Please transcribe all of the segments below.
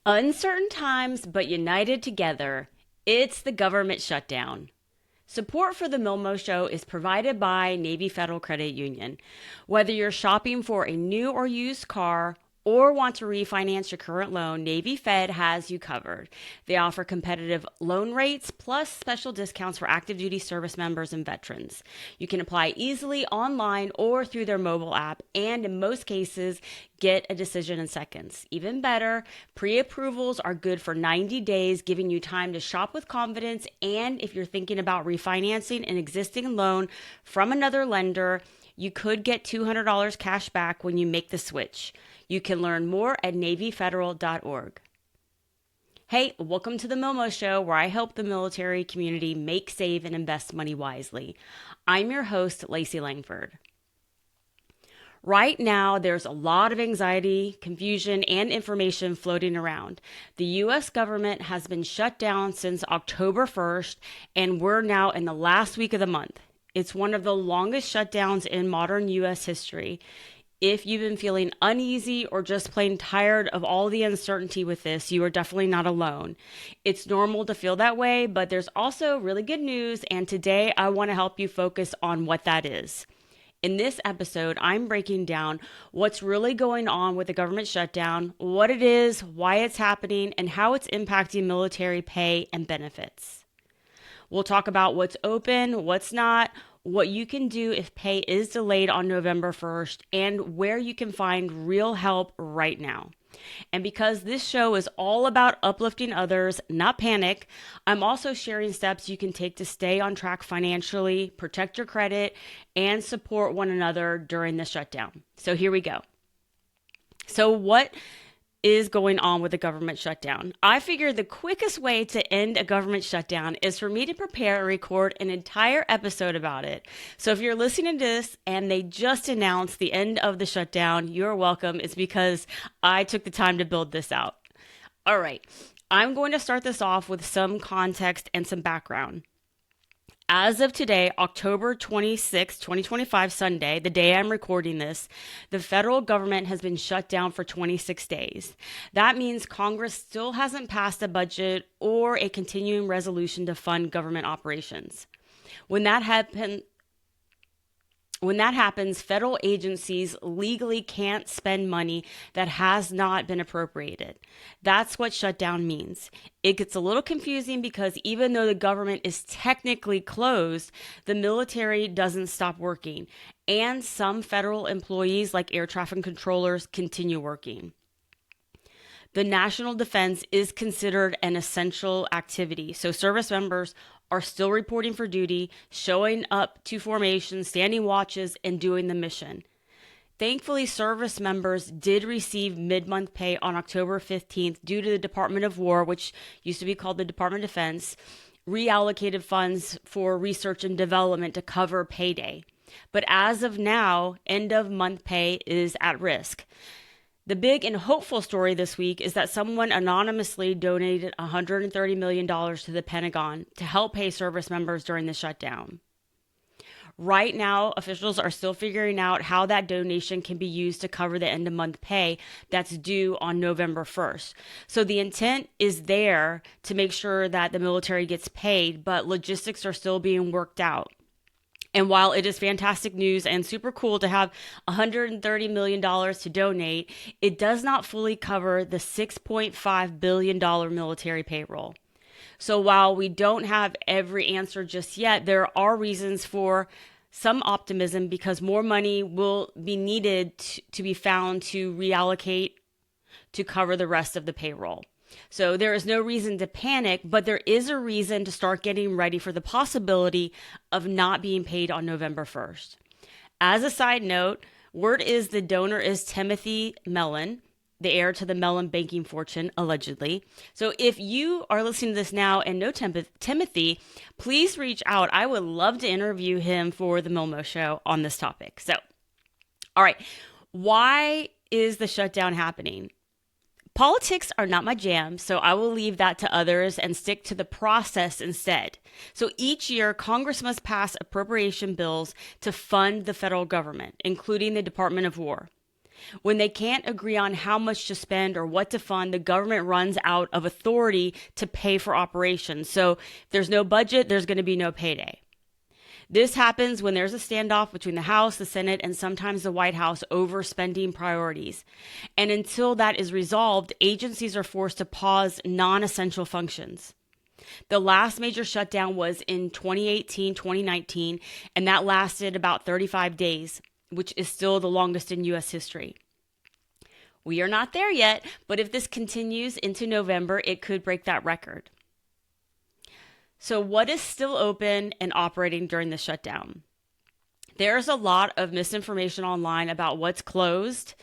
Uncertain times, but united together. It's the government shutdown. Support for the MILMO Show is provided by Navy Federal Credit Union. Whether you're shopping for a new or used car or want to refinance your current loan, Navy Fed has you covered. They offer competitive loan rates plus special discounts for active duty service members and veterans. You can apply easily online or through their mobile app, and in most cases, get a decision in seconds. Even better, pre-approvals are good for 90 days, giving you time to shop with confidence. And if you're thinking about refinancing an existing loan from another lender, you could get $200 cash back when you make the switch. You can learn more at NavyFederal.org. Hey, welcome to the MILMO Show, where I help the military community make, save, and invest money wisely. I'm your host, Lacey Langford. Right now, there's a lot of anxiety, confusion, and information floating around. The U.S. government has been shut down since October 1st, and we're now in the last week of the month. It's one of the longest shutdowns in modern U.S. history. If you've been feeling uneasy or just plain tired of all the uncertainty with this, you are definitely not alone. It's normal to feel that way, but there's also really good news, and today I want to help you focus on what that is. In this episode, I'm breaking down what's really going on with the government shutdown, what it is, why it's happening, and how it's impacting military pay and benefits. We'll talk about what's open, what's not, what you can do if pay is delayed on November 1st, and where you can find real help right now. And because this show is all about uplifting others, not panic, I'm also sharing steps you can take to stay on track financially, protect your credit, and support one another during the shutdown. So here we go. So what is going on with the government shutdown? I figured the quickest way to end a government shutdown is for me to prepare and record an entire episode about it. So if you're listening to this and they just announced the end of the shutdown, you're welcome. It's because I took the time to build this out. All right, I'm going to start this off with some context and some background. As of today, October 26, 2025, Sunday, the day I'm recording this, the federal government has been shut down for 26 days. That means Congress still hasn't passed a budget or a continuing resolution to fund government operations. When that happens, federal agencies legally can't spend money that has not been appropriated. That's what shutdown means. It gets a little confusing because even though the government is technically closed, the military doesn't stop working, and some federal employees, like air traffic controllers, continue working. The national defense is considered an essential activity, so service members are still reporting for duty, showing up to formation, standing watches, and doing the mission. Thankfully, service members did receive mid-month pay on October 15th due to the Department of War, which used to be called the Department of Defense, reallocated funds for research and development to cover payday. But as of now, end-of-month pay is at risk. The big and hopeful story this week is that someone anonymously donated $130 million to the Pentagon to help pay service members during the shutdown. Right now, officials are still figuring out how that donation can be used to cover the end-of-month pay that's due on November 1st. So the intent is there to make sure that the military gets paid, but logistics are still being worked out. And while it is fantastic news and super cool to have $130 million to donate, it does not fully cover the $6.5 billion military payroll. So while we don't have every answer just yet, there are reasons for some optimism because more money will be needed to be found to reallocate to cover the rest of the payroll. So there is no reason to panic, but there is a reason to start getting ready for the possibility of not being paid on November 1st. As a side note, word is the donor is Timothy Mellon, the heir to the Mellon banking fortune, allegedly. So if you are listening to this now and know Timothy, please reach out. I would love to interview him for the MILMO Show on this topic. So, all right, why is the shutdown happening? Politics are not my jam, so I will leave that to others and stick to the process instead. So each year, Congress must pass appropriation bills to fund the federal government, including the Department of War. When they can't agree on how much to spend or what to fund, the government runs out of authority to pay for operations. So if there's no budget, there's going to be no payday. This happens when there's a standoff between the House, the Senate, and sometimes the White House over spending priorities. And until that is resolved, agencies are forced to pause non-essential functions. The last major shutdown was in 2018, 2019, and that lasted about 35 days, which is still the longest in U.S. history. We are not there yet, but if this continues into November, it could break that record. So what is still open and operating during the shutdown? There's a lot of misinformation online about what's closed.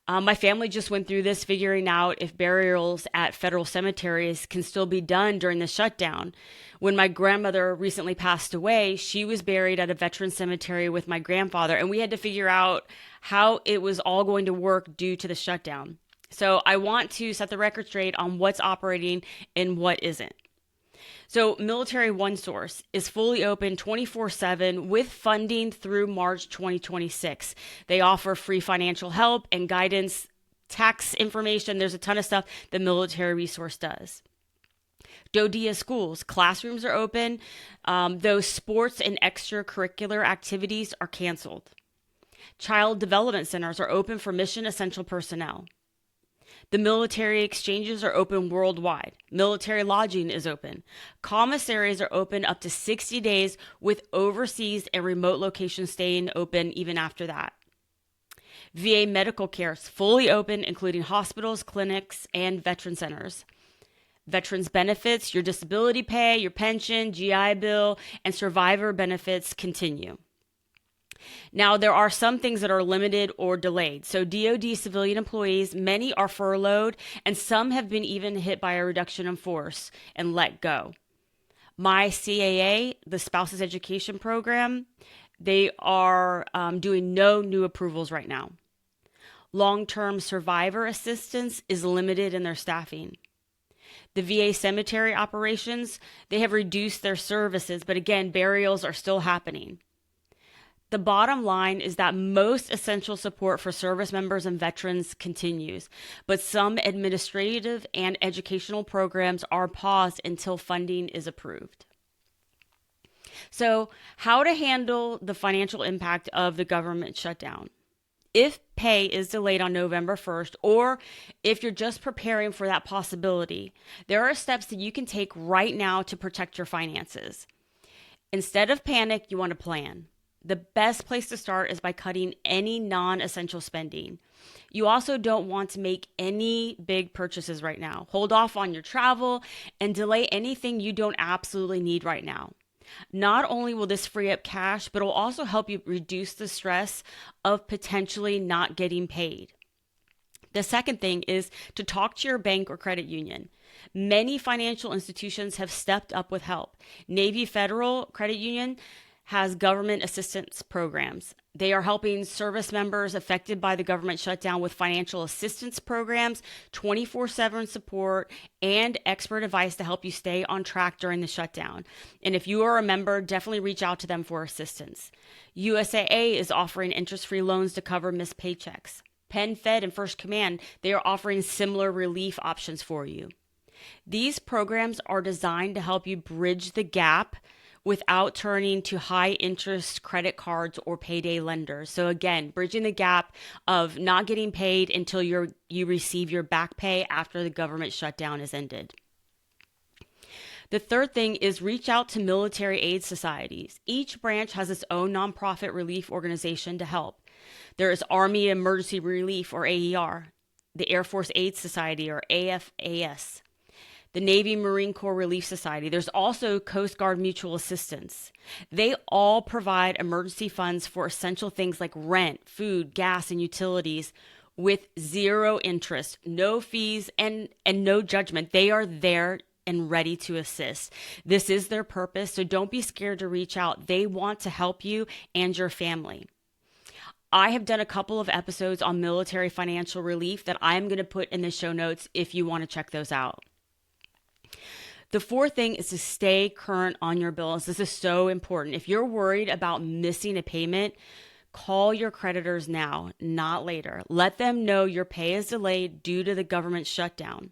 My family just went through this, figuring out if burials at federal cemeteries can still be done during the shutdown. When my grandmother recently passed away, she was buried at a veteran cemetery with my grandfather, and we had to figure out how it was all going to work due to the shutdown. So I want to set the record straight on what's operating and what isn't. So Military One Source is fully open 24/7 with funding through March 2026. They offer free financial help and guidance, tax information. There's a ton of stuff the Military Resource does. DoDEA schools, classrooms are open. Those sports and extracurricular activities are canceled. Child development centers are open for mission essential personnel. The military exchanges are open worldwide. Military lodging is open. Commissaries are open up to 60 days with overseas and remote locations staying open even after that. VA medical care is fully open, including hospitals, clinics, and veteran centers. Veterans benefits, your disability pay, your pension, GI Bill, and survivor benefits continue. Now, there are some things that are limited or delayed. So DoD civilian employees, many are furloughed, and some have been even hit by a reduction in force and let go. My CAA, the Spouses Education Program, they are doing no new approvals right now. Long-term survivor assistance is limited in their staffing. The VA cemetery operations, they have reduced their services, but again, burials are still happening. The bottom line is that most essential support for service members and veterans continues, but some administrative and educational programs are paused until funding is approved. So, how to handle the financial impact of the government shutdown? If pay is delayed on November 1st, or if you're just preparing for that possibility, there are steps that you can take right now to protect your finances. Instead of panic, you want to plan. The best place to start is by cutting any non-essential spending. You also don't want to make any big purchases right now. Hold off on your travel and delay anything you don't absolutely need right now. Not only will this free up cash, but it will also help you reduce the stress of potentially not getting paid. The second thing is to talk to your bank or credit union. Many financial institutions have stepped up with help. Navy Federal Credit Union has government assistance programs. They are helping service members affected by the government shutdown with financial assistance programs, 24/7 support, and expert advice to help you stay on track during the shutdown. And if you are a member, definitely reach out to them for assistance. USAA is offering interest-free loans to cover missed paychecks. Penn Fed and First Command, they are offering similar relief options for you. These programs are designed to help you bridge the gap without turning to high interest credit cards or payday lenders. So again, bridging the gap of not getting paid until you receive your back pay after the government shutdown is ended. The third thing is reach out to military aid societies. Each branch has its own nonprofit relief organization to help. There is Army Emergency Relief, or AER, the Air Force Aid Society, or AFAS, the Navy Marine Corps Relief Society. There's also Coast Guard Mutual Assistance. They all provide emergency funds for essential things like rent, food, gas, and utilities with zero interest, no fees, and no judgment. They are there and ready to assist. This is their purpose, so don't be scared to reach out. They want to help you and your family. I have done a couple of episodes on military financial relief that I'm going to put in the show notes if you want to check those out. The fourth thing is to stay current on your bills. This is so important. If you're worried about missing a payment, Call your creditors now, not later. Let them know your pay is delayed due to the government shutdown.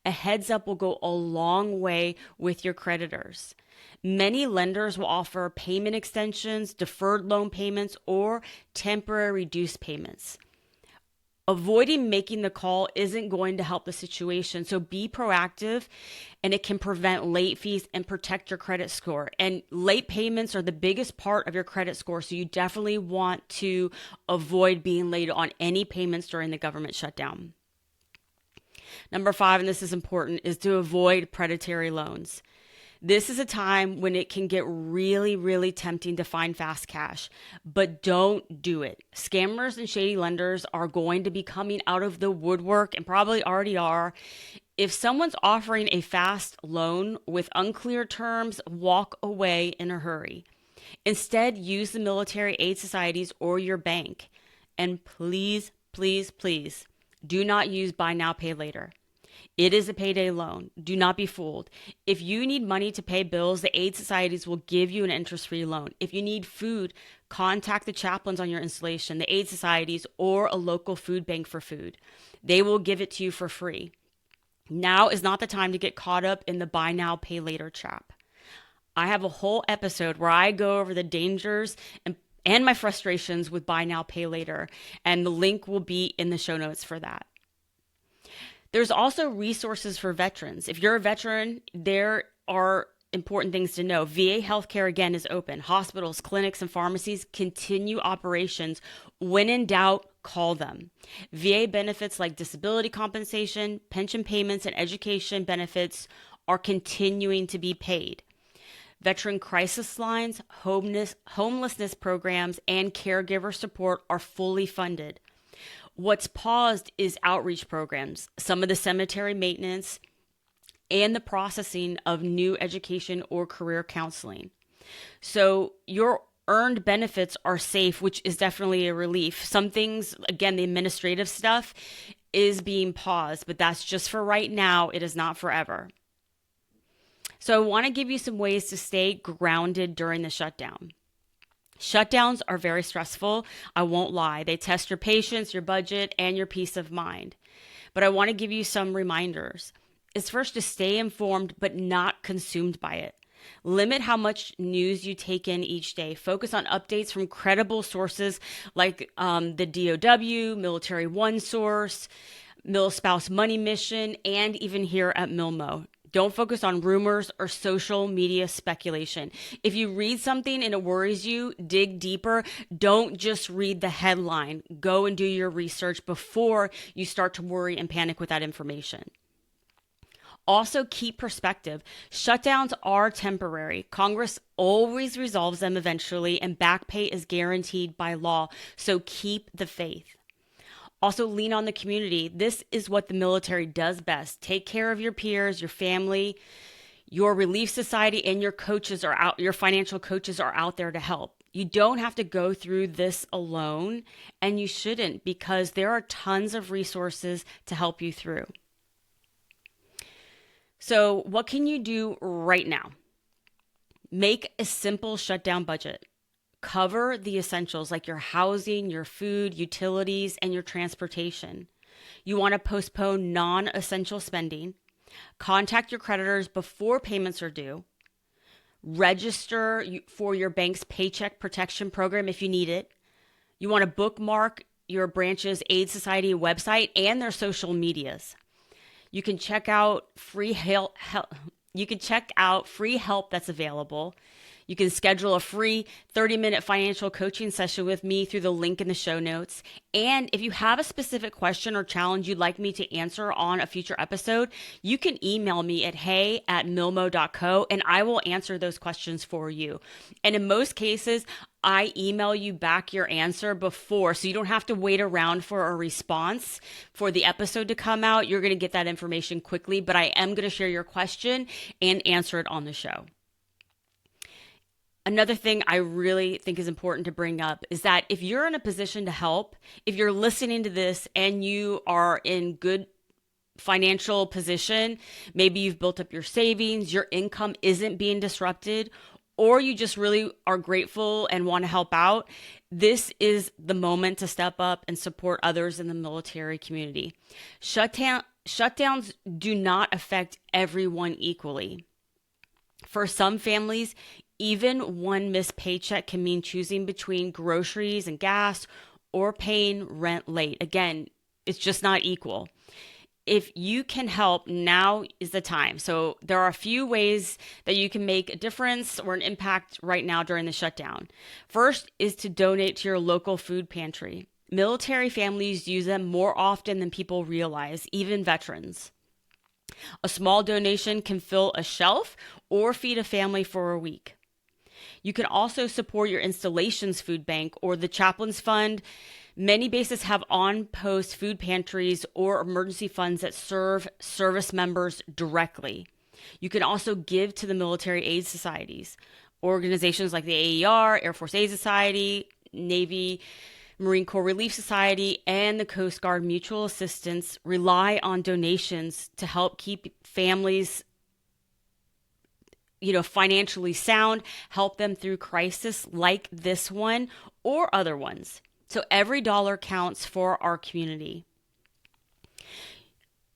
A heads up will go a long way with your creditors. Many lenders will offer payment extensions, deferred loan payments, or temporary reduced payments. Avoiding making the call isn't going to help the situation. So be proactive, and it can prevent late fees and protect your credit score. And late payments are the biggest part of your credit score. So you definitely want to avoid being late on any payments during the government shutdown. Number 5, and this is important, is to avoid predatory loans. This is a time when it can get really, really tempting to find fast cash, but don't do it. Scammers and shady lenders are going to be coming out of the woodwork and probably already are. If someone's offering a fast loan with unclear terms, walk away in a hurry. Instead, use the military aid societies or your bank. And please, please, please do not use buy now, pay later. It is a payday loan. Do not be fooled. If you need money to pay bills, the aid societies will give you an interest-free loan. If you need food, contact the chaplains on your installation, the aid societies, or a local food bank for food. They will give it to you for free. Now is not the time to get caught up in the buy now, pay later trap. I have a whole episode where I go over the dangers and my frustrations with buy now, pay later, and the link will be in the show notes for that. There's also resources for veterans. If you're a veteran, there are important things to know. VA healthcare, again, is open. Hospitals, clinics, and pharmacies continue operations. When in doubt, call them. VA benefits like disability compensation, pension payments, and education benefits are continuing to be paid. Veteran crisis lines, homelessness programs, and caregiver support are fully funded. What's paused is outreach programs, some of the cemetery maintenance, and the processing of new education or career counseling. So your earned benefits are safe, which is definitely a relief. Some things, again, the administrative stuff is being paused, but that's just for right now. It is not forever. So I want to give you some ways to stay grounded during the shutdown. Shutdowns are very stressful. I won't lie. They test your patience, your budget, and your peace of mind. But I want to give you some reminders. It's first to stay informed, but not consumed by it. Limit how much news you take in each day. Focus on updates from credible sources like the DOW, Military One Source, MilSpouse Money Mission, and even here at MILMO. Don't focus on rumors or social media speculation. If you read something and it worries you, dig deeper. Don't just read the headline. Go and do your research before you start to worry and panic with that information. Also, keep perspective. Shutdowns are temporary. Congress always resolves them eventually, and back pay is guaranteed by law. So keep the faith. Also, lean on the community. This is what the military does best. Take care of your peers, your family, your relief society, and your coaches are out. Your financial coaches are out there to help. You don't have to go through this alone, and you shouldn't, because there are tons of resources to help you through. So, what can you do right now? Make a simple shutdown budget. Cover the essentials like your housing, your food, utilities, and your transportation. You want to postpone non-essential spending. Contact your creditors before payments are due. Register for your bank's Paycheck Protection Program if you need it. You want to bookmark your branch's aid society website and their social medias. You can check out free help. You can check out free help that's available. You can schedule a free 30-minute financial coaching session with me through the link in the show notes. And if you have a specific question or challenge you'd like me to answer on a future episode, you can email me at hey@milmo.co and I will answer those questions for you. And in most cases, I email you back your answer before, so you don't have to wait around for a response for the episode to come out. You're going to get that information quickly, but I am going to share your question and answer it on the show. Another thing I really think is important to bring up is that if you're in a position to help, if you're listening to this and you are in good financial position, maybe you've built up your savings, your income isn't being disrupted, or you just really are grateful and want to help out, this is the moment to step up and support others in the military community. Shutdowns do not affect everyone equally. For some families, even one missed paycheck can mean choosing between groceries and gas or paying rent late. Again, it's just not equal. If you can help, now is the time. So there are a few ways that you can make a difference or an impact right now during the shutdown. First is to donate to your local food pantry. Military families use them more often than people realize, even veterans. A small donation can fill a shelf or feed a family for a week. You can also support your installation's food bank or the chaplain's fund. Many bases have on-post food pantries or emergency funds that serve service members directly. You can also give to the military aid societies. Organizations like the AER, Air Force Aid Society, Navy Marine Corps Relief Society, and the Coast Guard Mutual Assistance rely on donations to help keep families financially sound, help them through crisis like this one or other ones. So every dollar counts for our community.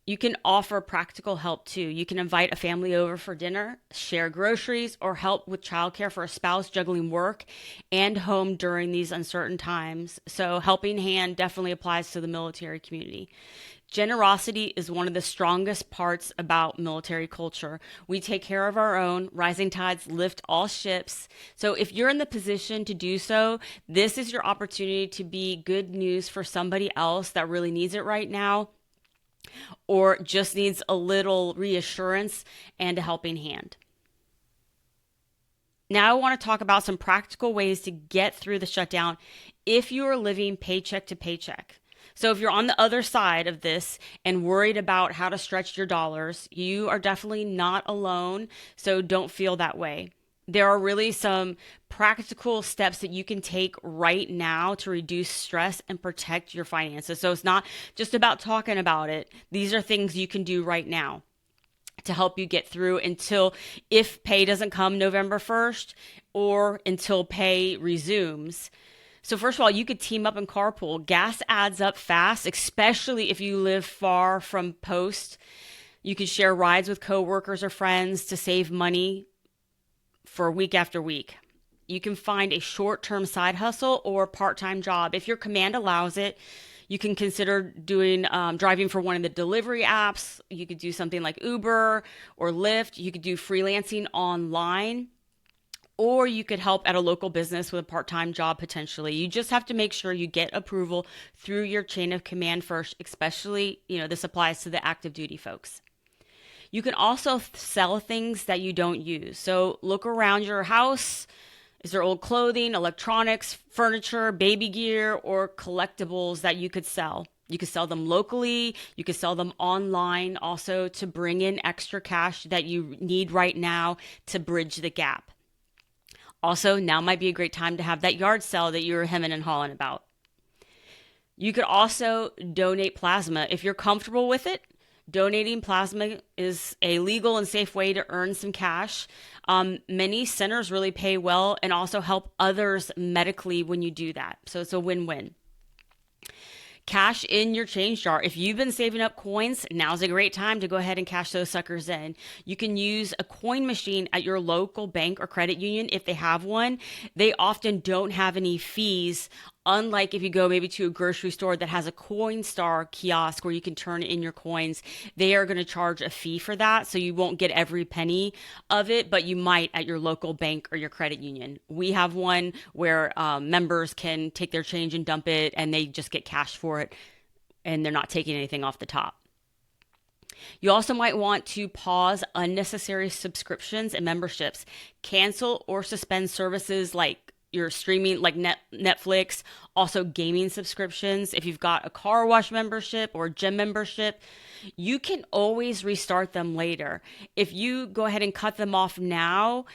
You can offer practical help too. You can invite a family over for dinner, share groceries, or help with childcare for a spouse juggling work and home during these uncertain times. So helping hand definitely applies to the military community. Generosity is one of the strongest parts about military culture. We take care of our own. Rising tides lift all ships. So if you're in the position to do so, this is your opportunity to be good news for somebody else that really needs it right now, or just needs a little reassurance and a helping hand. Now I want to talk about some practical ways to get through the shutdown if you are living paycheck to paycheck. So if you're on the other side of this and worried about how to stretch your dollars, you are definitely not alone, so don't feel that way. There are really some practical steps that you can take right now to reduce stress and protect your finances. So it's not just about talking about it. These are things you can do right now to help you get through until, if pay doesn't come November 1st or until pay resumes. So first of all, you could team up and carpool. Gas adds up fast, especially if you live far from post. You could share rides with coworkers or friends to save money for week after week. You can find a short-term side hustle or part-time job. If your command allows it, you can consider doing driving for one of the delivery apps. You could do something like Uber or Lyft. You could do freelancing online, or you could help at a local business with a part-time job potentially. You just have to make sure you get approval through your chain of command first, especially, this applies to the active duty folks. You can also sell things that you don't use. So look around your house. Is there old clothing, electronics, furniture, baby gear, or collectibles that you could sell? You could sell them locally. You could sell them online also to bring in extra cash that you need right now to bridge the gap. Also, now might be a great time to have that yard sale that you were hemming and hawing about. You could also donate plasma. If you're comfortable with it, donating plasma is a legal and safe way to earn some cash. Many centers really pay well and also help others medically when you do that. So it's a win-win. Cash in your change jar. If you've been saving up coins, now's a great time to go ahead and cash those suckers in. You can use a coin machine at your local bank or credit union if they have one. They often don't have any fees, unlike if you go maybe to a grocery store that has a Coinstar kiosk where you can turn in your coins. They are going to charge a fee for that, so you won't get every penny of it, but you might at your local bank or your credit union. We have one where members can take their change and dump it, and they just get cash for it, and they're not taking anything off the top. You also might want to pause unnecessary subscriptions and memberships. Cancel or suspend services like your streaming, like Netflix, also gaming subscriptions. If you've got a car wash membership or gym membership, you can always restart them later. If you go ahead and cut them off now,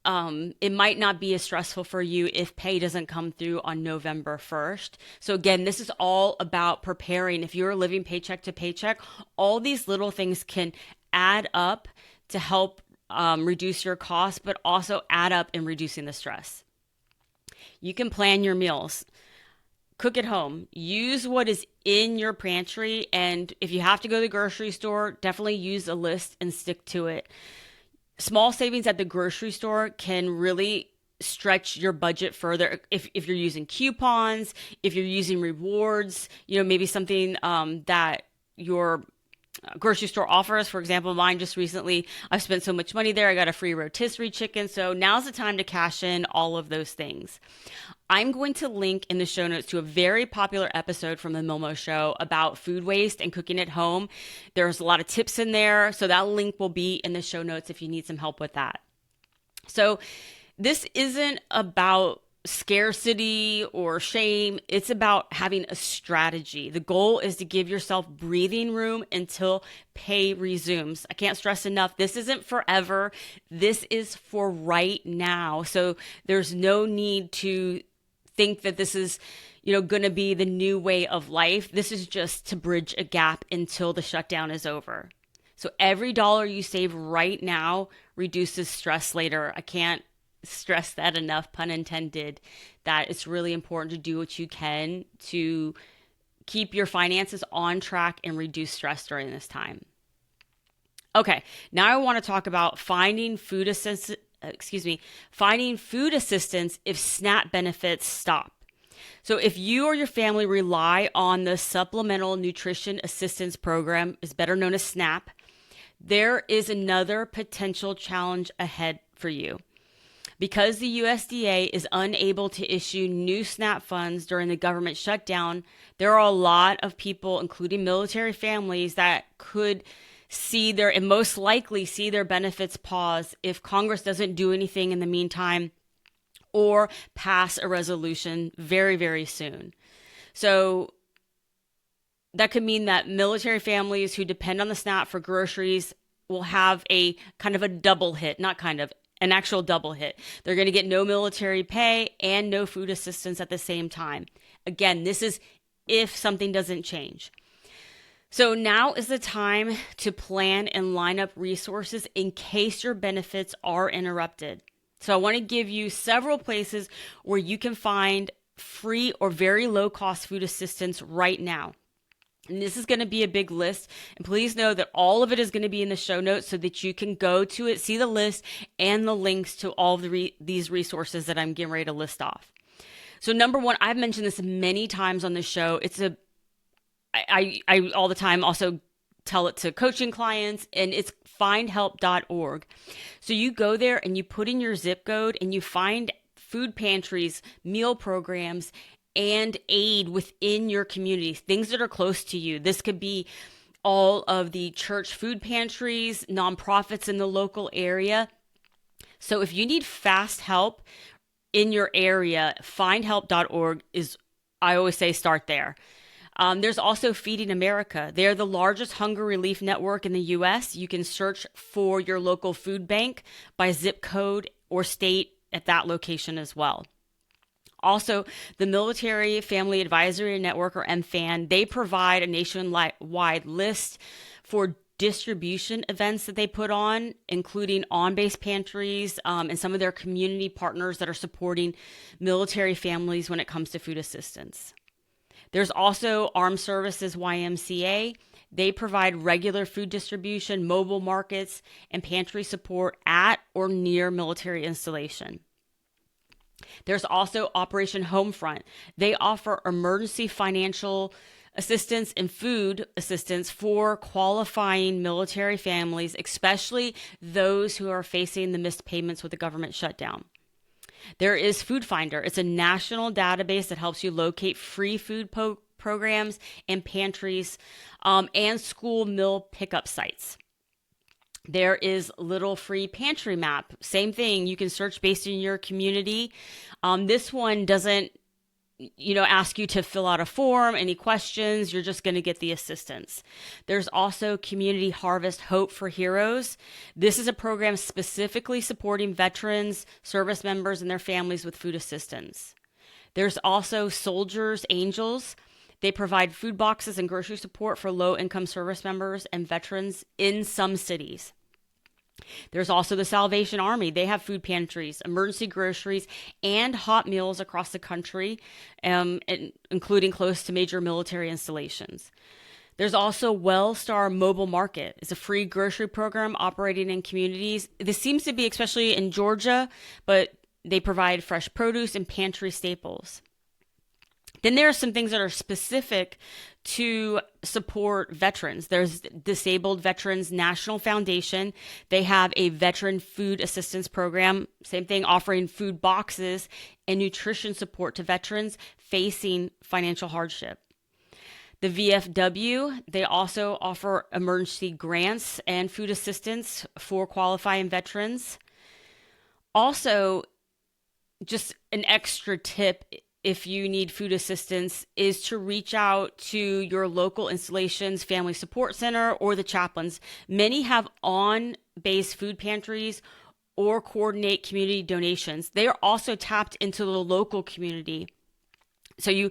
it might not be as stressful for you if pay doesn't come through on November 1st. So again, this is all about preparing. If you're living paycheck to paycheck, all these little things can add up to help reduce your costs, but also add up in reducing the stress. You can plan your meals. Cook at home. Use what is in your pantry. And if you have to go to the grocery store, definitely use a list and stick to it. Small savings at the grocery store can really stretch your budget further if you're using coupons, if you're using rewards, maybe something that your grocery store offers. For example, mine just recently, I've spent so much money there. I got a free rotisserie chicken. So now's the time to cash in all of those things. I'm going to link in the show notes to a very popular episode from the MILMO Show about food waste and cooking at home. There's a lot of tips in there. So that link will be in the show notes if you need some help with that. So this isn't about scarcity or shame. It's about having a strategy. The goal is to give yourself breathing room until pay resumes. I can't stress enough. This isn't forever. This is for right now. So there's no need to think that this is, going to be the new way of life. This is just to bridge a gap until the shutdown is over. So every dollar you save right now reduces stress later. I can't stress that enough, pun intended, that it's really important to do what you can to keep your finances on track and reduce stress during this time. Okay, now I want to talk about finding food assistance if SNAP benefits stop. So if you or your family rely on the Supplemental Nutrition Assistance Program, is better known as SNAP, there is another potential challenge ahead for you. Because the USDA is unable to issue new SNAP funds during the government shutdown, there are a lot of people, including military families, that could most likely see their benefits pause if Congress doesn't do anything in the meantime or pass a resolution very, very soon. So that could mean that military families who depend on the SNAP for groceries will have a kind of a double hit, an actual double hit. They're going to get no military pay and no food assistance at the same time. Again, this is if something doesn't change. So now is the time to plan and line up resources in case your benefits are interrupted. So I want to give you several places where you can find free or very low cost food assistance right now. And this is going to be a big list. And please know that all of it is going to be in the show notes so that you can go to it, see the list and the links to all of these resources that I'm getting ready to list off. So number one, I've mentioned this many times on the show. I all the time also tell it to coaching clients, and it's findhelp.org. So you go there and you put in your zip code and you find food pantries, meal programs, and aid within your community, things that are close to you. This could be all of the church food pantries, nonprofits in the local area. So if you need fast help in your area, findhelp.org is, I always say, start there. There's also Feeding America. They're the largest hunger relief network in the U.S. You can search for your local food bank by zip code or state at that location as well. Also, the Military Family Advisory Network, or MFAN, they provide a nationwide list for distribution events that they put on, including on-base pantries and some of their community partners that are supporting military families when it comes to food assistance. There's also Armed Services YMCA. They provide regular food distribution, mobile markets, and pantry support at or near military installation. There's also Operation Homefront. They offer emergency financial assistance and food assistance for qualifying military families, especially those who are facing the missed payments with the government shutdown. There is Food Finder. It's a national database that helps you locate free food programs and pantries and school meal pickup sites. There is Little Free Pantry Map. Same thing. You can search based in your community. This one doesn't, ask you to fill out a form, any questions. You're just going to get the assistance. There's also Community Harvest Hope for Heroes. This is a program specifically supporting veterans, service members, and their families with food assistance. There's also Soldiers Angels. They provide food boxes and grocery support for low-income service members and veterans in some cities. There's also the Salvation Army. They have food pantries, emergency groceries, and hot meals across the country, including close to major military installations. There's also Wellstar Mobile Market. It's a free grocery program operating in communities. This seems to be especially in Georgia, but they provide fresh produce and pantry staples. Then there are some things that are specific to support veterans. There's Disabled Veterans National Foundation. They have a veteran food assistance program, same thing, offering food boxes and nutrition support to veterans facing financial hardship. The VFW, they also offer emergency grants and food assistance for qualifying veterans. Also, just an extra tip if you need food assistance is to reach out to your local installation's family support center or the chaplains. Many have on-base food pantries or coordinate community donations. They are also tapped into the local community. So you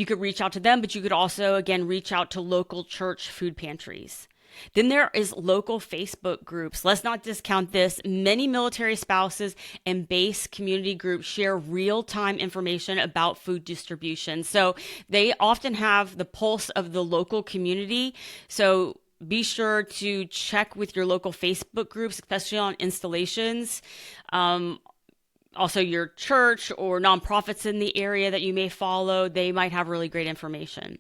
could reach out to them, but you could also, again, reach out to local church food pantries. Then there is local Facebook groups. Let's not discount this. Many military spouses and base community groups share real-time information about food distribution. So they often have the pulse of the local community. So be sure to check with your local Facebook groups, especially on installations. Also, your church or nonprofits in the area that you may follow, they might have really great information.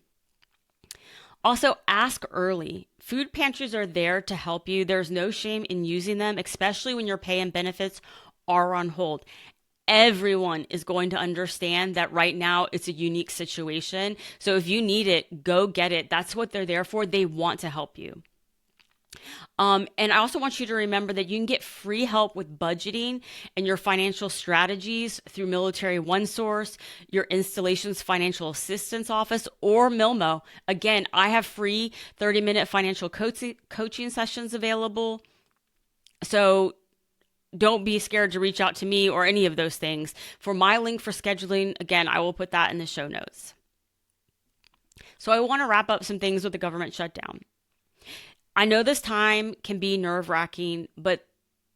Also, ask early. Food pantries are there to help you. There's no shame in using them, especially when your pay and benefits are on hold. Everyone is going to understand that right now it's a unique situation. So if you need it, go get it. That's what they're there for. They want to help you. And I also want you to remember that you can get free help with budgeting and your financial strategies through Military OneSource, your installation's financial assistance office, or MILMO. Again, I have free 30-minute financial coaching sessions available. So don't be scared to reach out to me or any of those things. For my link for scheduling, again, I will put that in the show notes. So I want to wrap up some things with the government shutdown. I know this time can be nerve-wracking, but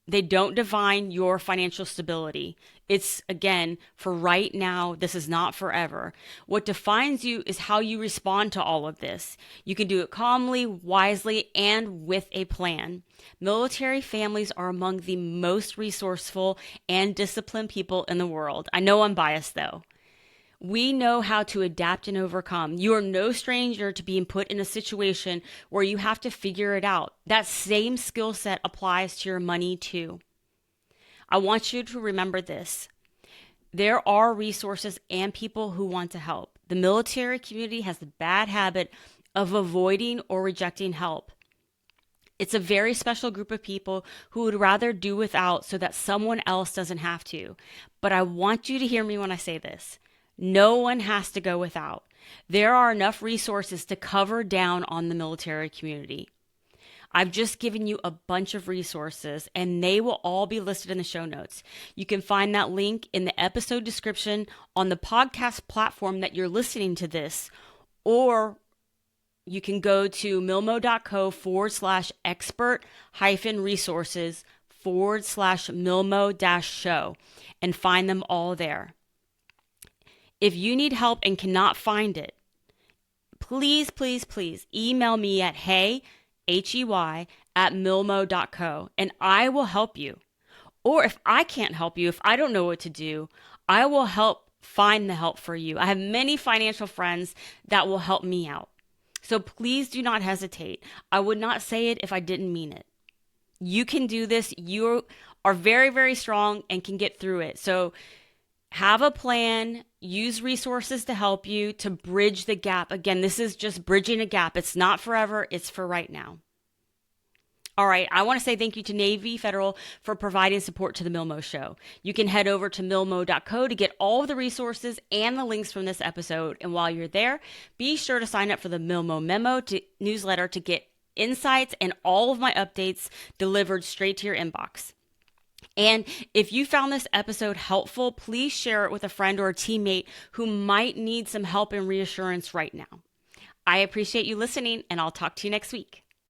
they don't define your financial stability. It's, again, for right now. This is not forever. What defines you is how you respond to all of this. You can do it calmly, wisely, and with a plan. Military families are among the most resourceful and disciplined people in the world. I know I'm biased, though. We know how to adapt and overcome. You are no stranger to being put in a situation where you have to figure it out. That same skill set applies to your money too. I want you to remember this. There are resources and people who want to help. The military community has the bad habit of avoiding or rejecting help. It's a very special group of people who would rather do without so that someone else doesn't have to. But I want you to hear me when I say this. No one has to go without. There are enough resources to cover down on the military community. I've just given you a bunch of resources, and they will all be listed in the show notes. You can find that link in the episode description on the podcast platform that you're listening to this, or you can go to milmo.co/expert-resources/MILMO-show and find them all there. If you need help and cannot find it, please, please, please email me at hey@milmo.co and I will help you. Or if I can't help you, if I don't know what to do, I will help find the help for you. I have many financial friends that will help me out. So please do not hesitate. I would not say it if I didn't mean it. You can do this. You are very, very strong and can get through it. So have a plan, use resources to help you to bridge the gap. Again, this is just bridging a gap. It's not forever, it's for right now. All right, I want to say thank you to Navy Federal for providing support to the MILMO Show. You can head over to milmo.co to get all of the resources and the links from this episode. And while you're there, be sure to sign up for the MILMO Memo newsletter to get insights and all of my updates delivered straight to your inbox. And if you found this episode helpful, please share it with a friend or a teammate who might need some help and reassurance right now. I appreciate you listening, and I'll talk to you next week.